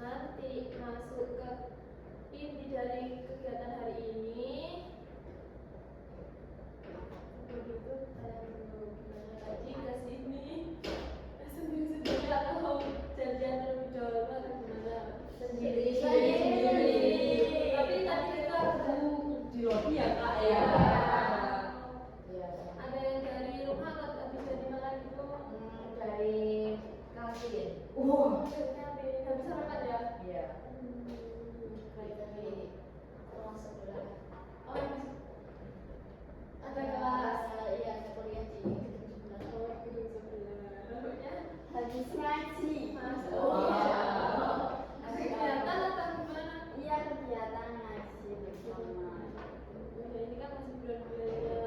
nanti masuk ke inti dari kegiatan hari ini. Begitu saya dulu gimana tadi ke sini sendiri atau janjian terlebih dahulu atau gimana? Sendiri. Tapi tadi kita ketemu di lobi ya Kak ya. Ada yang dari rumah atau habis dari mana gitu? Dari kantin. Dari kantin. Habis sarapan ya? Iya. Dari Ruang sebelah. Oh, ada kelas. Iya, ada kuliah di gedung sebelah. Oh, gedung sebelah. Lalunya Habis ngaji. masuk. Kegiatan atau gimana? Iya, kegiatan ngaji bersama. Ya, ini kan masih bulan-bulannya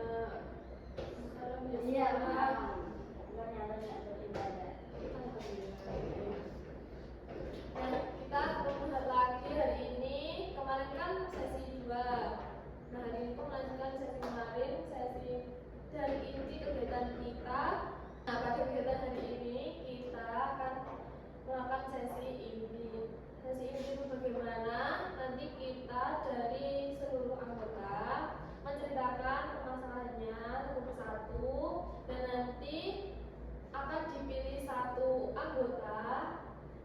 sekarang ya. Iya, banyak beribadah. Nah, kita ketemu lagi hari ini. Kemarin kan sesi 2. Nah, hari ini kita melanjutkan sesi kemarin, sesi dari inti kegiatan kita. Nah, pada kegiatan hari ini kita akan melakukan sesi inti. Sesi inti itu bagaimana? Nanti kita dari seluruh anggota menceritakan permasalahannya satu persatu, dan nanti akan dipilih satu anggota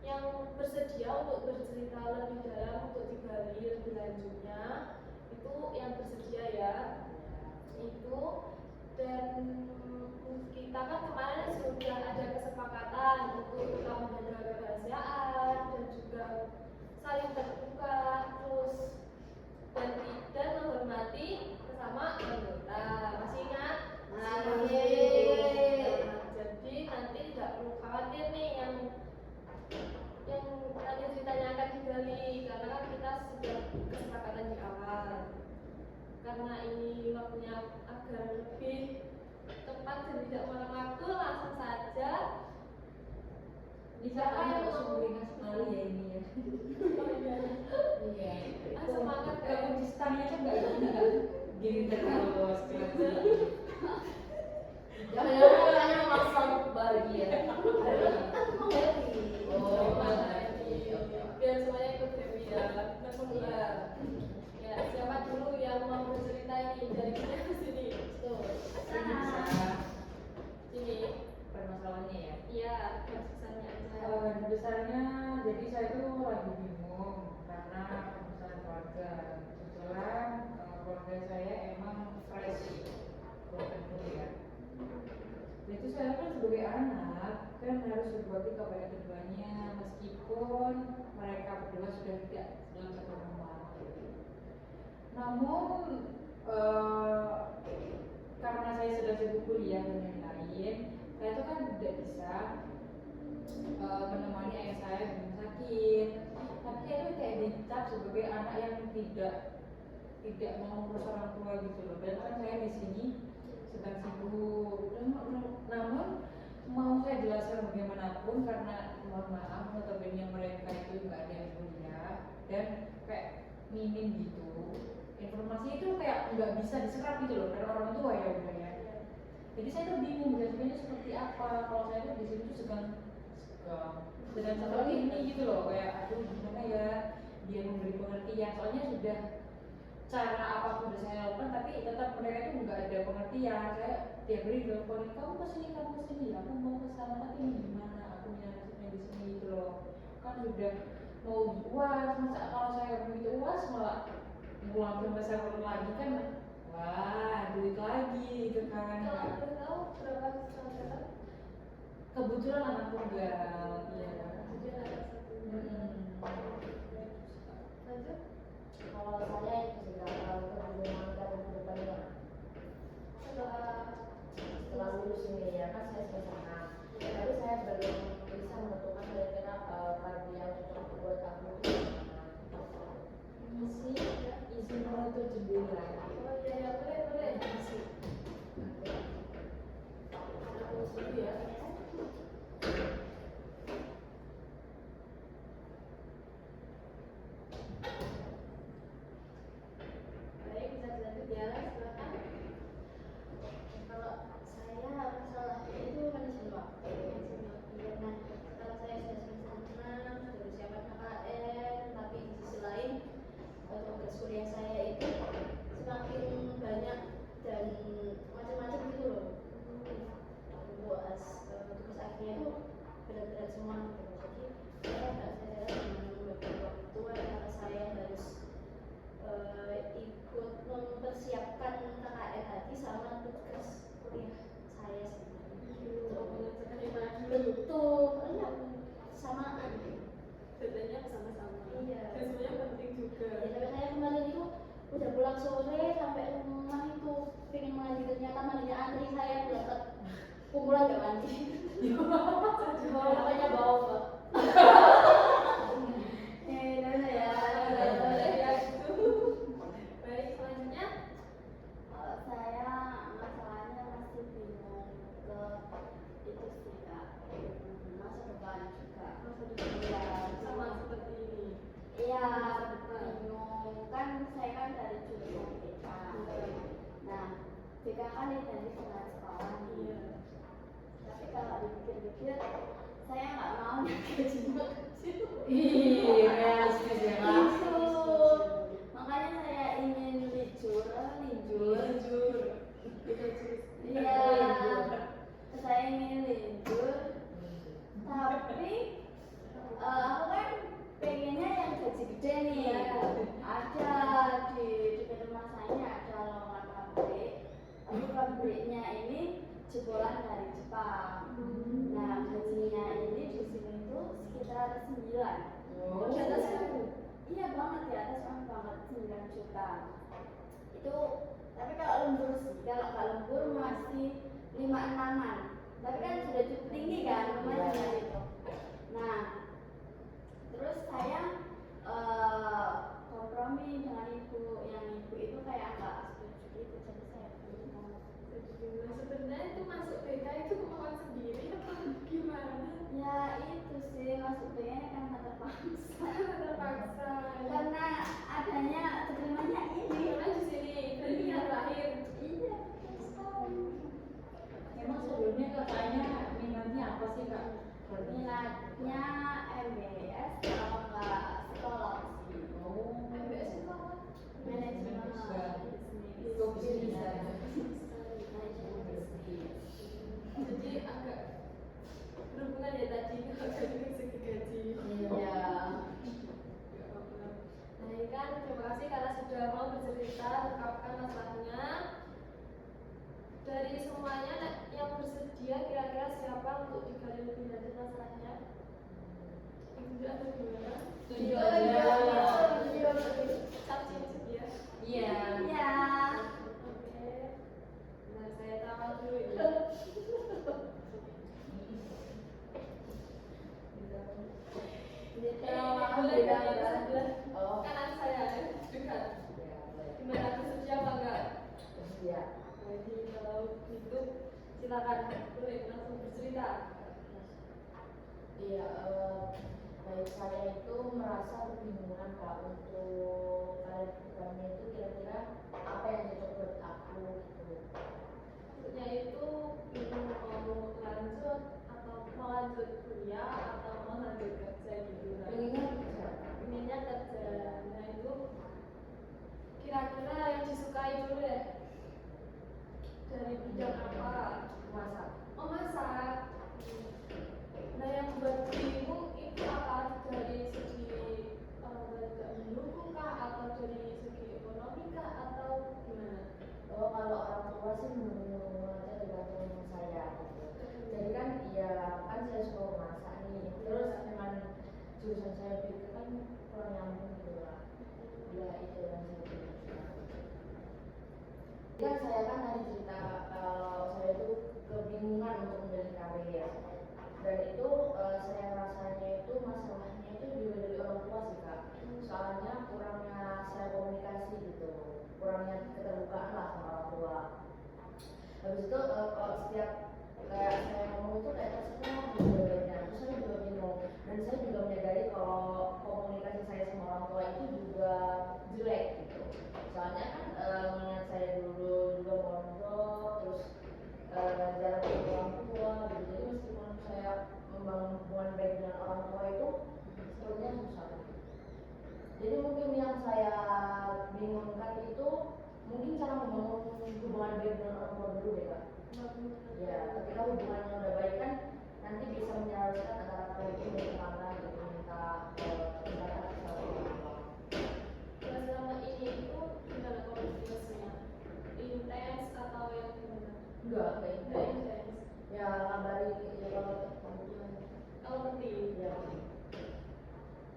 yang bersedia untuk bercerita lebih dalam untuk digali lebih lanjutnya. Itu yang bersedia ya. Itu, dan kita kan kemarin sudah ada kesepakatan untuk tetap menjaga kerahasiaan dan juga saling terbuka, terus dan tidak menghormati sesama anggota. Masih ingat? Jadi nanti tidak perlu khawatir nih yang nanti ceritanya akan digali, karena kan kita sudah kesepakatan di awal. Karena ini waktunya agar lebih tepat dan tidak makan waktu, langsung saja. Siapa yang mau ringan sekali ya ini ya? Iya. Semangat kayak konsistennya aja nggak gini terus. Jangan langsung bahagia. Biar semuanya ikut happy ya. Ya, siapa dulu yang mau bercerita ini dari kita ke sini? Tuh. Sini. Permasalahannya ya? Iya, besarnya aja. Besarnya, jadi saya tuh lagi bingung karena permasalahan keluarga. Kebetulan keluarga saya emang fresh, bukan kuliah. Itu saya kan sebagai anak kan harus berbagi kepada keduanya, meskipun mereka berdua sudah tidak dalam satu rumah. Namun karena saya sudah sibuk kuliah dan lain-lain, saya itu kan tidak bisa menemani ayah saya di rumah sakit. Tapi saya itu kayak dicap sebagai anak yang tidak mau ngurus orang tua gitu loh. Dan kan saya di sini sedang sibuk. Namun mau saya jelaskan bagaimanapun, karena mohon maaf notabene mereka itu nggak ada yang kuliah dan kayak minim gitu. Informasi itu kayak nggak bisa diserap gitu loh dari orang tua ya udah ya. Jadi saya tuh bingung jelasannya seperti apa. Kalau saya tuh di sini tuh sedang seperti ini gitu loh, kayak aduh gimana ya dia memberi pengertian. Soalnya sudah cara apapun udah saya lakukan, tapi tetap mereka itu nggak ada pengertian. Saya tiap hari teleponin, kamu kesini, aku mau ke sana, tapi ini gimana? Aku punya nasibnya di sini gitu loh. Kan sudah mau UAS, masa kalau saya begitu UAS malah pulang ke masa lagi kan, wah duit lagi gitu kan. Kalau boleh tahu berapa siswa? Kebetulan anak tunggal, iya. Jadi ada satu. Lanjut. Kalau saya itu sudah kemudian dari depannya setelah lulus ini ya kan saya selesai. Tapi saya belum bisa menentukan kira-kira lagu yang cocok buat aku itu Isi menutup jendela. Oh iya, boleh. Aku sendiri ya. BK kan identik dengan sekolah nih. Iya. Tapi kalau dipikir-pikir, saya nggak mau yang gajinya kecil. Iya, realistis ya kak. Itu. Makanya saya ingin lijur. Iya. Saya ingin lijur. Tapi aku kan pengennya yang gaji gede nih. Ada di dekat rumah saya ada lowongan pabrik. Tapi pabriknya ini jebolan dari Jepang. Nah, gajinya ini di sini tuh sekitar 9. Oh, Di atas 1.000. Iya banget, di atas banget 9 juta. Itu tapi kalau lembur sih, kalau nggak lembur masih 5-6-an. Tapi kan sudah cukup tinggi kan lumayan itu. Nah, terus saya kompromi dengan ibu, yang ibu itu kayak nggak setuju gitu, jadi saya belum mau. Nah, sebenarnya itu masuk BK itu kemauan sendiri apa gimana? Ya itu sih maksudnya karena terpaksa. Terpaksa. Karena adanya keterimanya ini. Karena di sini berarti yang terakhir. Iya, betul sekali. Emang sebelumnya kakaknya minatnya apa sih kak? Minatnya MBS kalau nggak psikologi. Oh, MBS itu apa? Manajemen Itu bisa. Jadi agak berhubungan ya tadi kalau dari segi gaji. Iya. Nah ini kan terima kasih karena sudah mau bercerita ungkapkan masalahnya. Dari semuanya yang bersedia kira-kira siapa untuk digali lebih lanjut masalahnya? Itu atau gimana? Setuju Iya, aja. Saksi bersedia. Iya. Iya. Oke. Nah saya tahu dulu ya. Boleh dari sebelah Oh, kanan saya dekat. ya boleh. Gimana bersedia apa enggak? Ya. Jadi kalau gitu silakan boleh langsung bercerita. Iya, baik saya itu merasa kebingungan kak untuk karir programnya itu kira-kira apa yang cocok buat aku gitu. Maksudnya itu bingung mau lanjut atau mau lanjut kuliah atau mau lanjut kerja gitu kan? Pengennya kerja. Inginnya kerja. Nah itu kira-kira yang disukai dulu ya dari bidang apa? Masak. Oh masak. Nah yang buat bingung itu apa dari segi orang tua tidak mendukung kah atau dari segi ekonomi kah atau gimana? Oh, kalau orang tua sih menurut aja tergantung saya gitu. Jadi kan ya kan saya suka masak nih. Terus dengan jurusan saya itu kan kurang nyambung gitu lah. Ya itu yang saya pikir. Kan saya kan tadi cerita kalau saya itu kebingungan untuk memilih karir. Dan itu saya rasanya itu masalahnya itu juga dari orang tua sih kak. Soalnya kurangnya saya komunikasi gitu, kurangnya keterbukaan lah sama orang tua. Habis itu kalau setiap kayak saya ngomong itu kayak terserah jawabannya, terus saya juga bingung. Dan saya juga menyadari kalau komunikasi saya sama orang tua itu juga jelek gitu. Soalnya kan mengingat saya dulu juga mondok, terus jarang ketemu orang tua gitu. Jadi meskipun saya membangun hubungan baik dengan orang tua itu sebenarnya susah. Jadi mungkin yang saya bingungkan itu mungkin cara membangun hubungan baik dengan orang tua dulu ya kak. Ya, ketika hubungannya udah baik kan nanti bisa menyalurkan antara kalian itu dari kemana gitu minta pendapat sama orang tua. Nah selama ini itu gimana komunikasinya? Intens atau yang gimana? Enggak Nggak intens. ya kabari ya kalau kebutuhan Kalau ngerti. ya.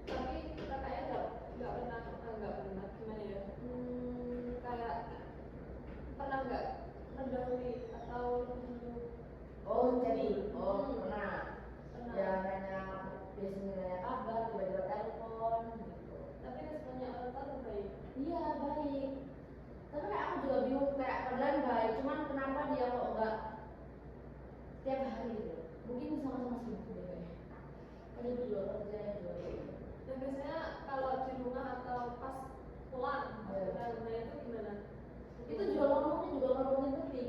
Tapi kakaknya nggak pernah gimana ya? Kayak pernah nggak mendahului atau dulu Oh jadi pernah pernah. ya nanya biasanya nanya kabar tiba-tiba telepon gitu. Tapi responnya orang tua baik. Iya baik. Tapi kayak aku juga bingung kayak kalian baik, cuman kenapa dia kok enggak tiap hari gitu? Mungkin sama-sama sibuk deh kayaknya. Kan itu juga kerja juga. Dan biasanya kalau di rumah atau pas pulang, Iya. nah itu gimana? Itu juga ngomongnya penting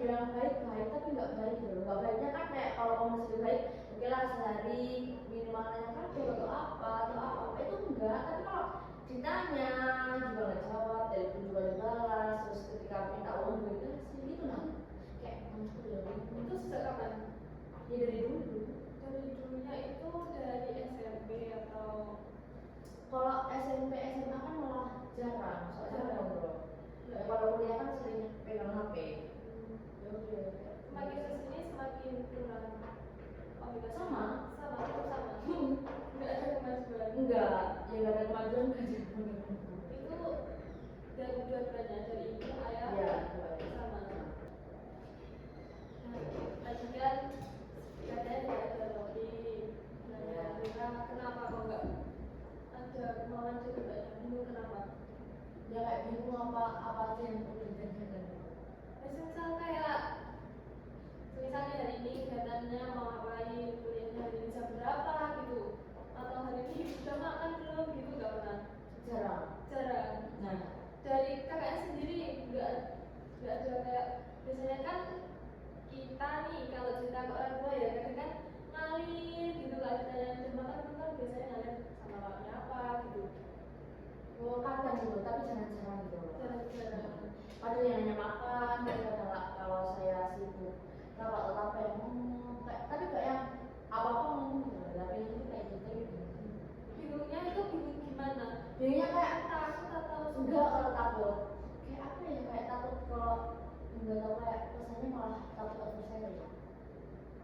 yang baik tapi nggak baik gitu. Nggak baiknya kan kayak kalau komunikasi baik, oke lah sehari minimal nanya kabar atau apa itu enggak. Tapi kalau ditanya juga nggak jawab, telepon juga dibalas, terus ketika minta uang juga dikasih gitu nah. Kayak maksudku dari Itu sejak kapan? ya dari dulu. Dari dulunya itu dari SMP atau Kalau SMP SMA kan malah jarang, soalnya ngobrol. Ya, kalau kuliah kan sering pegang HP. Ya udah. semakin kesini semakin kurang komunikasi. Sama. Tetap sama. Nggak ada kemajuan. Enggak, ya nggak ada kemajuan nggak ada. Itu dari dua-duanya, dari ibu ayah Iya, sama. Nah, tadi kan katanya tidak ada lobby. Nah, Rina, kenapa kok nggak ada kemauan juga bingung kenapa? Ya kayak bingung apa aja yang perlu dikerjakan. Misal kayak misalnya hari ini kegiatannya mau ngapain, kuliahnya hari ini jam berapa gitu, atau hari ini udah makan belum gitu, nggak pernah. Jarang. Nah, Dari kakaknya sendiri nggak ada kayak biasanya kan kita nih kalau cerita ke orang tua ya kadang kan ngalir gitu lah, ditanya udah makan belum kan biasanya ngalir sama bapaknya apa gitu. Oh kadang gitu, tapi jarang-jarang gitu. Jarang-jarang. Ada yang nanya makan, kadang kalau saya sibuk, kalau apa yang ngomong, tapi kayak yang apa-apa ngomong gitu. Tapi itu kayak gitu. Bingungnya itu bingung gimana? Bingungnya kayak Takut atau enggak kalau takut. Kayak apa ya? Kayak takut kalau enggak tahu kayak rasanya malah takut aku saya.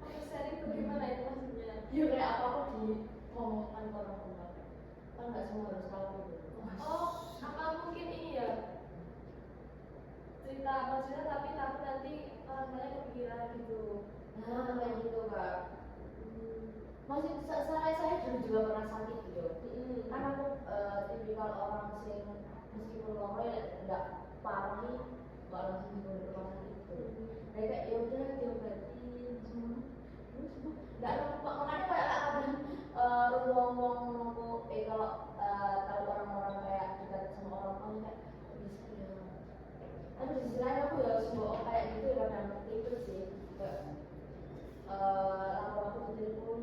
Aku sharing bagaimana itu maksudnya? Ya kayak apa-apa ngomongkan ke orang tua. Kan nggak semua harus tahu gitu. Oh, apa mungkin ini ya? Cerita apa cerita tapi takut nanti orang lain kepikiran gitu. Nah kayak gitu kak. Masih saya dulu juga pernah sakit gitu. Kan aku tipikal orang sing meskipun ngomongnya nggak parah nih, nggak langsung dibawa ke rumah sakit gitu. Jadi kayak ya udah diobatin semua. Nggak lupa makanya kayak kadang ngomong kalau tahu orang-orang kayak dekat sama orang kayak kok bisa ya. Tapi di sisi lain aku ya semua kayak gitu ya kadang itu sih. Lapor aku ke telepon.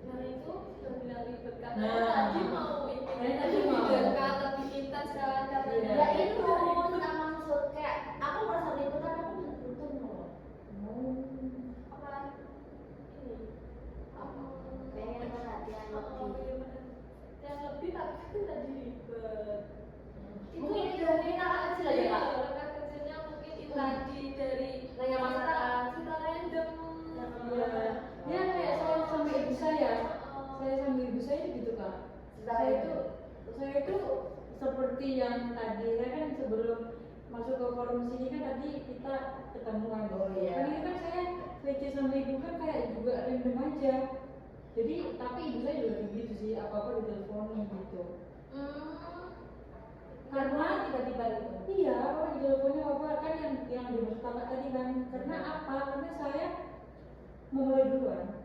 Nah itu sudah bilang ribet kan? Nah. Tadi mau ini Tadi mau. dekat lebih intens kan katanya. Ya itu tak maksud kayak aku merasa ribet tapi aku butuh loh. Apa ini? pengen perhatian lebih. Yang lebih tapi kan tadi ribet. Mungkin itu mungkin anak kecil aja kak. Anak kecilnya mungkin itu tadi dari Nanya masakan. cerita random. ya kayak saya sama ibu saya sama ibu saya gitu kak. Saya itu seperti yang tadi saya kan sebelum masuk ke forum sini kan tadi kita ketemuan. Oh iya. Kan ini kan saya VC sama ibu kan kayak juga random aja. Jadi tapi ibu saya juga gitu sih, apa-apa diteleponin gitu. Karena tiba-tiba itu. Iya, apa diteleponnya apa kan yang dimaksud kakak tadi kan. Karena apa? Karena saya memulai duluan.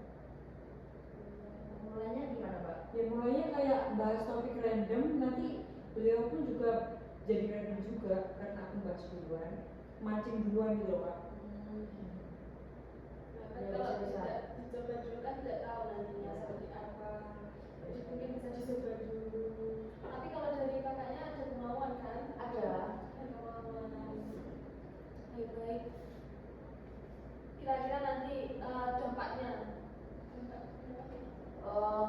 Mulainya gimana pak? Ya mulainya kayak bahas topik random, nanti beliau pun juga jadi random juga karena aku bahas duluan, mancing duluan gitu loh pak. Kalau tidak dicoba dulu kan tidak tahu nantinya seperti apa. Jadi mungkin bisa dicoba dulu. Tapi kalau dari kakaknya ada kemauan kan? Ada. Kemauan. Baik-baik. Kira-kira nanti dampaknya.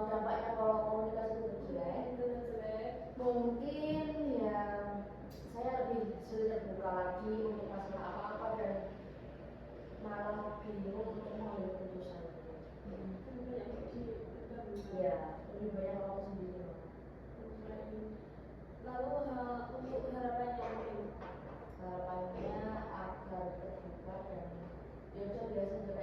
Dampaknya kalau komunikasi itu jelek, mungkin ya saya lebih sulit terbuka lagi untuk masalah apa-apa dan malah bingung untuk mengambil keputusan. Iya, lebih banyak aku sendiri. Lalu untuk harapannya mungkin Harapannya agar terbuka dan ya udah biasa aja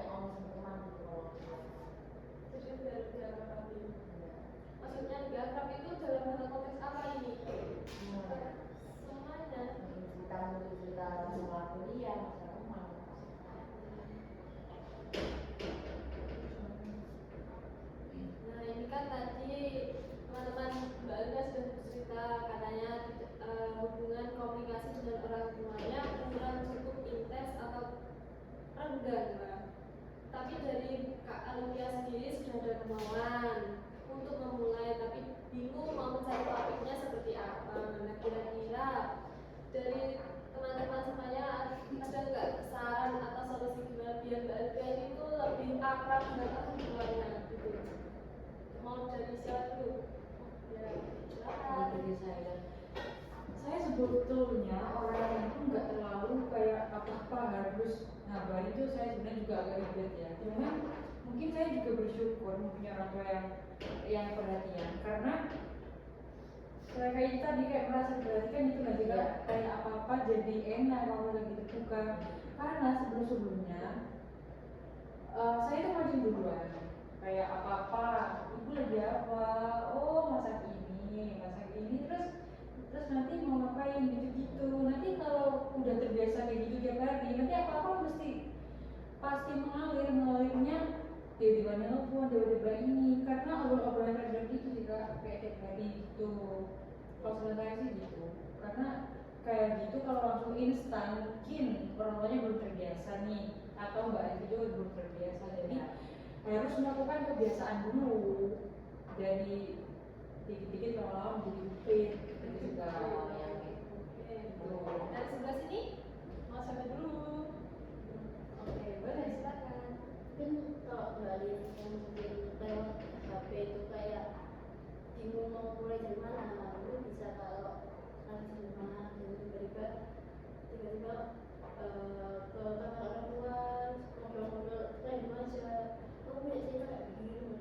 dari siapa dulu? Ya, Kalau silakan. dari saya sebetulnya orang yang tuh nggak terlalu kayak apa-apa harus ngabarin itu, saya sebenarnya juga agak ribet ya. Cuman mungkin saya juga bersyukur punya orang tua yang perhatian, karena kayak tadi kayak merasa diperhatikan itu nggak juga kayak apa-apa jadi enak kalau lagi terbuka. Karena sebelumnya saya tuh maju duluan, kayak apa-apa ibu lagi apa, oh masak ini terus nanti mau ngapain gitu-gitu. Nanti kalau udah terbiasa kayak gitu tiap hari, nanti apa-apa pasti mengalirnya tiba-tiba nelfon, tiba-tiba ini, karena obrolan random gitu sih kak, kayak tiap hari gitu. Kalau menurut saya sih gitu, karena kayak gitu kalau langsung instan mungkin orang tuanya belum terbiasa nih, atau mbak Evi juga belum terbiasa, jadi harus melakukan kebiasaan dulu dari dikit-dikit lama-lama menjadi fit gitu juga. Oke. Dari sebelah sini mau sampai dulu. Oke, boleh silakan. Mungkin kalau balik yang mungkin lewat HP itu kayak bingung mau mulai dari mana, mungkin bisa kalau lagi di rumah dan tiba-tiba ke kamar orang tua ngobrol-ngobrol random aja, aku punya cerita kayak begini,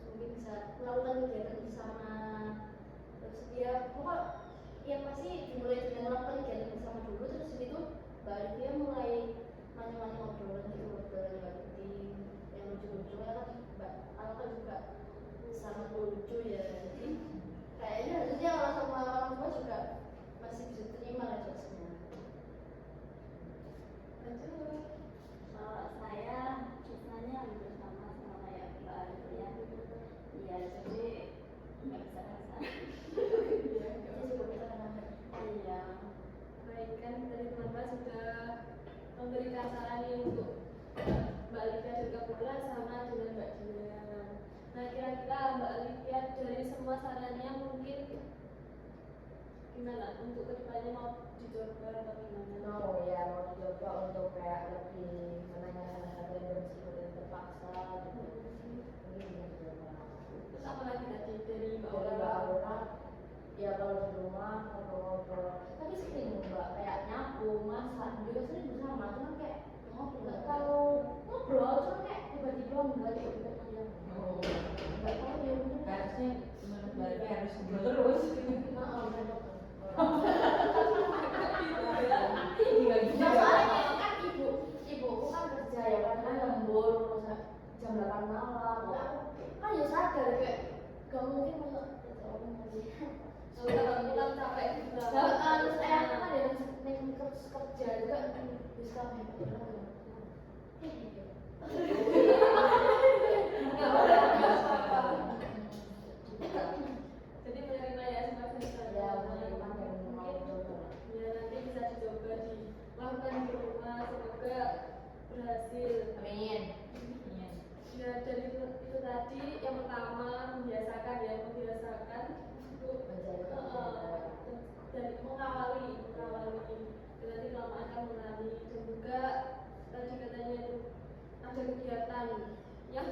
mungkin bisa melakukan kegiatan bersama. Terus dia pokok yang pasti dimulai dengan melakukan kegiatan bersama dulu, terus itu baru dia mulai nanya-nanya obrolan gitu, obrolan yang penting yang lucu-lucu kan. Mbak Alka juga sangat lucu ya, jadi kayaknya harusnya kalau sama orang tua juga masih bisa terima lah jokesnya. Lanjut. Kalau saya ceritanya hampir sama kayak Mbak Arif ya. Iya, jadi nggak bisa rasa. Iya, juga bisa rasa. Iya. Baik, kan tadi teman-teman sudah memberikan saran nih untuk Mbak Olivia juga pula sama dengan Mbak Dian. Nah, kira-kira Mbak Olivia dari semua sarannya mungkin gimana untuk kedepannya, mau dicoba atau gimana? mau dicoba untuk kayak lebih menanyakan hal yang bersifat yang terpaksa gitu. Ini dicoba. Terus apa lagi tadi dari Mbak Dari Ola? Mbak Aura, ya kalau di rumah ngobrol-ngobrol, tapi sering mbak kayak nyapu, masak juga sering bersama, cuma kayak nggak tahu ngobrol, cuma kayak tiba-tiba nggak tiba-tiba aja nggak tahu ya mungkin Harusnya menurut mbak Evi harus ngobrol terus. Iya gitu Nah, ya. soalnya kan ibuku kan kerja ya kan lembur jam 8 malam. Nah, aku kan ya sadar kayak gak mungkin masuk orang lagi. Kalau pulang capek juga. Terus aku kan ya kerja juga bisa Nggak apa-apa. Jadi menerima ya semua cerita. ya menerima dan mau Mungkin coba. ya nanti bisa dicoba dilakukan di rumah, semoga berhasil. Amin. Ya dari itu tadi yang pertama membiasakan untuk dari mengawali dan nanti kelamaan akan mengalami, dan juga tadi katanya itu ada kegiatan yang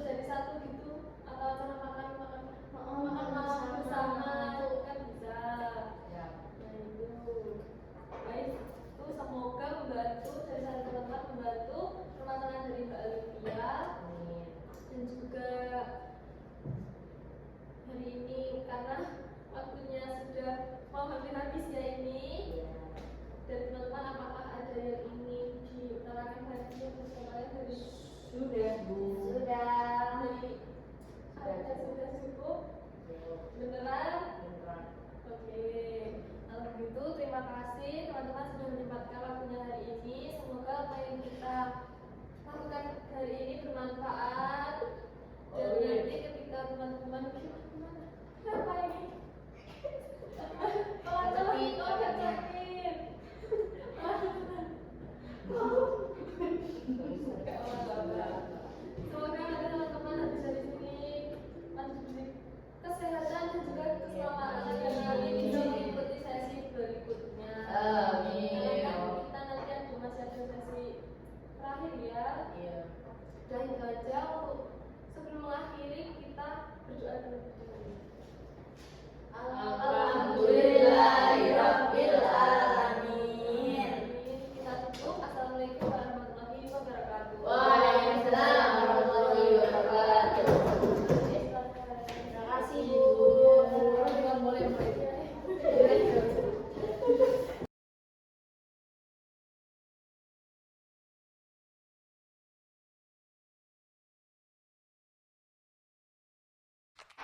jadi satu gitu, atau acara makan malam bersama itu kan bisa. Ya. Nah itu baik, itu semoga membantu dari sana teman-teman, membantu permasalahan dari Mbak Olivia. Amin. Dan juga hari ini karena waktunya sudah mau hampir habis ya ini, dari teman-teman apakah ada yang ingin diutarakan lagi untuk kemarin dari Sudah Bu. Sudah. ada sudah cukup beneran? Beneran. Oke, kalau begitu terima kasih teman-teman sudah menyempatkan waktunya hari ini. Semoga apa yang kita lakukan hari ini bermanfaat. Dan nanti ketika teman-teman apa ini? Pelan-pelan, kencangin. Semoga nanti teman-teman habis dari sini masih diberi kesehatan dan juga keselamatan, dan nanti bisa mengikuti sesi berikutnya. Amin. Karena kan kita nanti ada masih ada sesi terakhir ya. Iya. Dan itu aja untuk sebelum sebelum mengakhiri kita berdoa dulu. Alhamdulillahirabbil alamin. Kita tutup. Assalamualaikum warahmatullahi wabarakatuh. Waalaikumsalam warahmatullahi wabarakatuh. Terima kasih Bu. Boleh.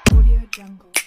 Audio Jungle.